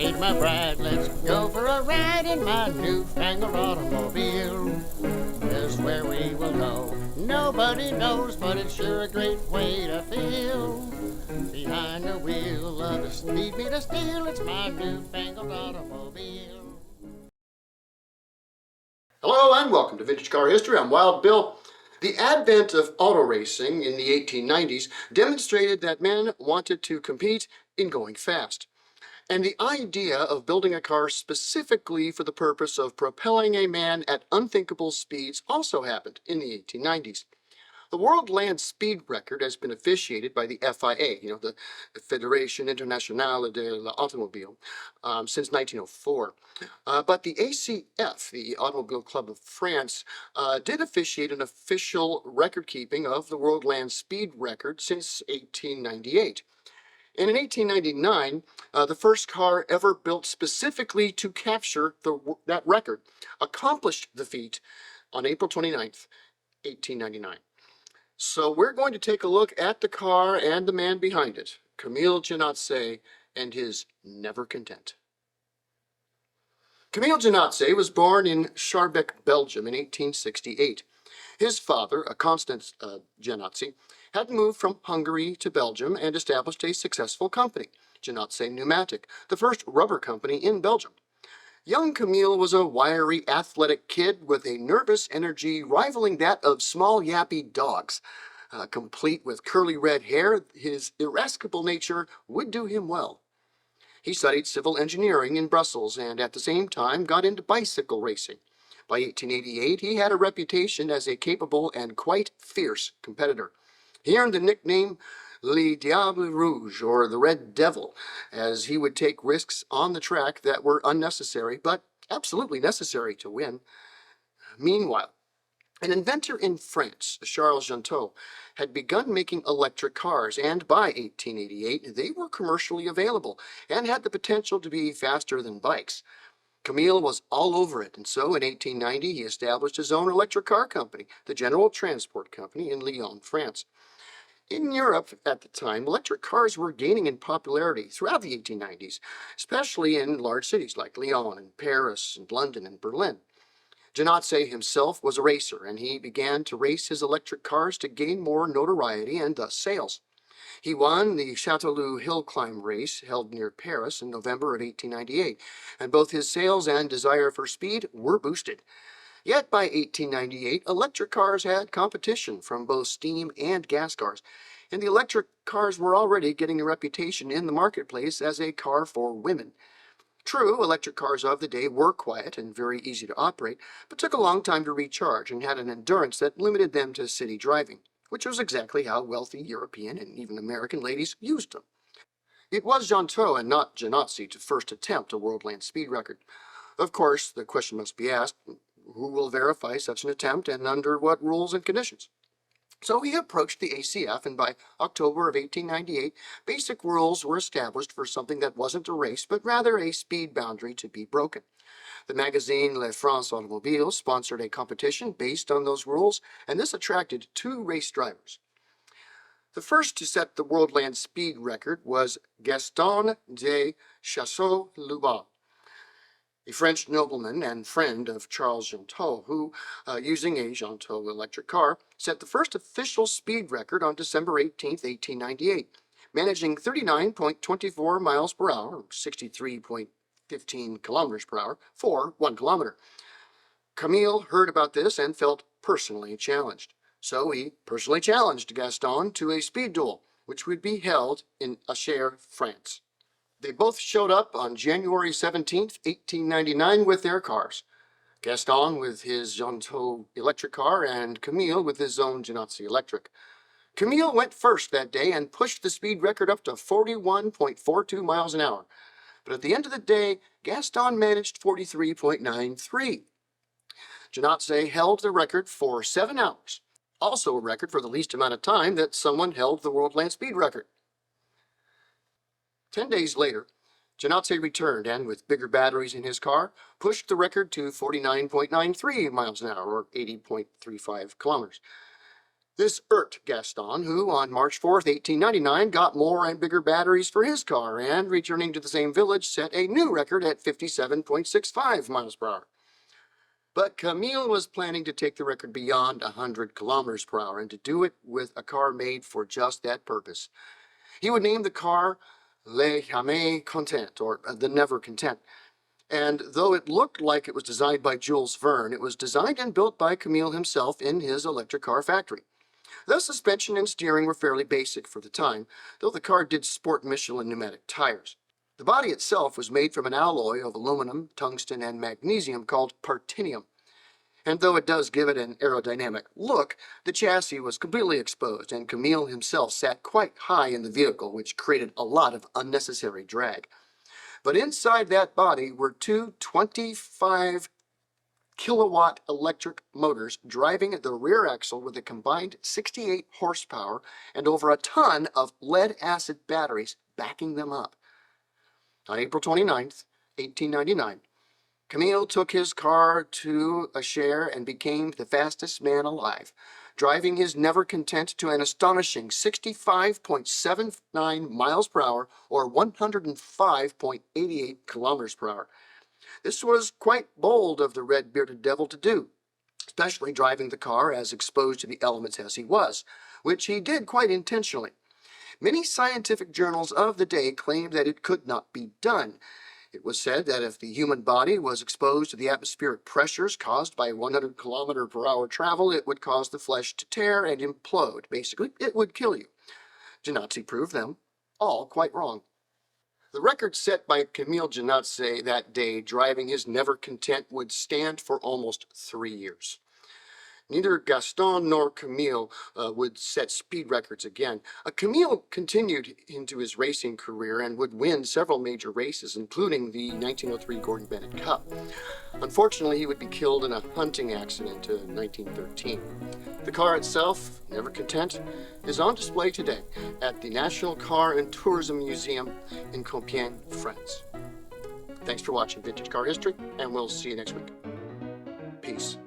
meet my bride. Let's go for a ride in my newfangled automobile. Just where we will go, nobody knows, but it's sure a great way to feel. Behind the wheel of the speed meter steel, it's my newfangled automobile. Hello and welcome to Vintage Car History. I'm Wild Bill. The advent of auto racing in the 1890s demonstrated that men wanted to compete in going fast. And the idea of building a car specifically for the purpose of propelling a man at unthinkable speeds also happened in the 1890s. The World Land Speed Record has been officiated by the FIA, the Fédération Internationale de l'Automobile, since 1904. But the ACF, the Automobile Club of France, did officiate an official record keeping of the World Land Speed Record since 1898. And in 1899, the first car ever built specifically to capture that record accomplished the feat on April 29th, 1899. So we're going to take a look at the car and the man behind it, Camille Jenatzy and his Never Content. Camille Jenatzy was born in Schaerbeek, Belgium in 1868. His father, Constance Jenatzy, had moved from Hungary to Belgium and established a successful company, Jenatzy Pneumatic, the first rubber company in Belgium. Young Camille was a wiry, athletic kid with a nervous energy rivaling that of small, yappy dogs. Complete with curly red hair, his irascible nature would do him well. He studied civil engineering in Brussels and at the same time got into bicycle racing. By 1888, he had a reputation as a capable and quite fierce competitor. He earned the nickname Le Diable Rouge, or the Red Devil, as he would take risks on the track that were unnecessary, but absolutely necessary to win. Meanwhile, an inventor in France, Charles Jantot, had begun making electric cars, and by 1888, they were commercially available and had the potential to be faster than bikes. Camille was all over it, and so in 1890, he established his own electric car company, the General Transport Company in Lyon, France. In Europe at the time, electric cars were gaining in popularity throughout the 1890s, especially in large cities like Lyon and Paris and London and Berlin. Jenatzy himself was a racer, and he began to race his electric cars to gain more notoriety and thus sales. He won the Châteauroux Hill Climb race held near Paris in November of 1898, and both his sales and desire for speed were boosted. Yet by 1898, electric cars had competition from both steam and gas cars, and the electric cars were already getting a reputation in the marketplace as a car for women. True, electric cars of the day were quiet and very easy to operate, but took a long time to recharge and had an endurance that limited them to city driving, which was exactly how wealthy European and even American ladies used them. It was Jantot and not Jenatzy to first attempt a world land speed record. Of course, the question must be asked, who will verify such an attempt and under what rules and conditions? So he approached the ACF, and by October of 1898, basic rules were established for something that wasn't a race, but rather a speed boundary to be broken. The magazine Le France Automobile sponsored a competition based on those rules, and this attracted two race drivers. The first to set the world land speed record was Gaston de Chassot-Lubin, a French nobleman and friend of Charles Jantot, who, using a Jantot electric car, set the first official speed record on December 18, 1898, managing 39.24 miles per hour, or 63.15 kilometers per hour, for 1 kilometer. Camille heard about this and felt personally challenged. So he personally challenged Gaston to a speed duel, which would be held in Achères, France. They both showed up on January 17, 1899 with their cars. Gaston with his Jantot electric car and Camille with his own Jenatzy electric. Camille went first that day and pushed the speed record up to 41.42 miles an hour. But at the end of the day, Gaston managed 43.93. Jenatzy held the record for 7 hours, also a record for the least amount of time that someone held the world land speed record. 10 days later, Jenatzy returned and, with bigger batteries in his car, pushed the record to 49.93 miles an hour, or 80.35 kilometers. This irked Gaston, who on March 4th, 1899, got more and bigger batteries for his car and, returning to the same village, set a new record at 57.65 miles per hour. But Camille was planning to take the record beyond 100 kilometers per hour and to do it with a car made for just that purpose. He would name the car Le Jamais Content, or the Never Content. And though it looked like it was designed by Jules Verne, it was designed and built by Camille himself in his electric car factory. The suspension and steering were fairly basic for the time, though the car did sport Michelin pneumatic tires. The body itself was made from an alloy of aluminum, tungsten, and magnesium called partinium. And though it does give it an aerodynamic look, the chassis was completely exposed, and Camille himself sat quite high in the vehicle, which created a lot of unnecessary drag. But inside that body were two 25 kilowatt electric motors driving the rear axle with a combined 68 horsepower and over a ton of lead-acid batteries backing them up. On April 29th, 1899, Camille took his car to a share and became the fastest man alive, driving his Never Content to an astonishing 65.79 miles per hour or 105.88 kilometers per hour. This was quite bold of the red-bearded devil to do, especially driving the car as exposed to the elements as he was, which he did quite intentionally. Many scientific journals of the day claimed that it could not be done. It was said that if the human body was exposed to the atmospheric pressures caused by 100 kilometer per hour travel, it would cause the flesh to tear and implode. Basically, it would kill you. Jenatzy proved them all quite wrong. The record set by Camille Jenatzy that day driving his Never Content would stand for almost 3 years. Neither Gaston nor Camille would set speed records again. Camille continued into his racing career and would win several major races, including the 1903 Gordon Bennett Cup. Unfortunately, he would be killed in a hunting accident in 1913. The car itself, Never Content, is on display today at the National Car and Tourism Museum in Compiègne, France. Thanks for watching Vintage Car History, and we'll see you next week. Peace.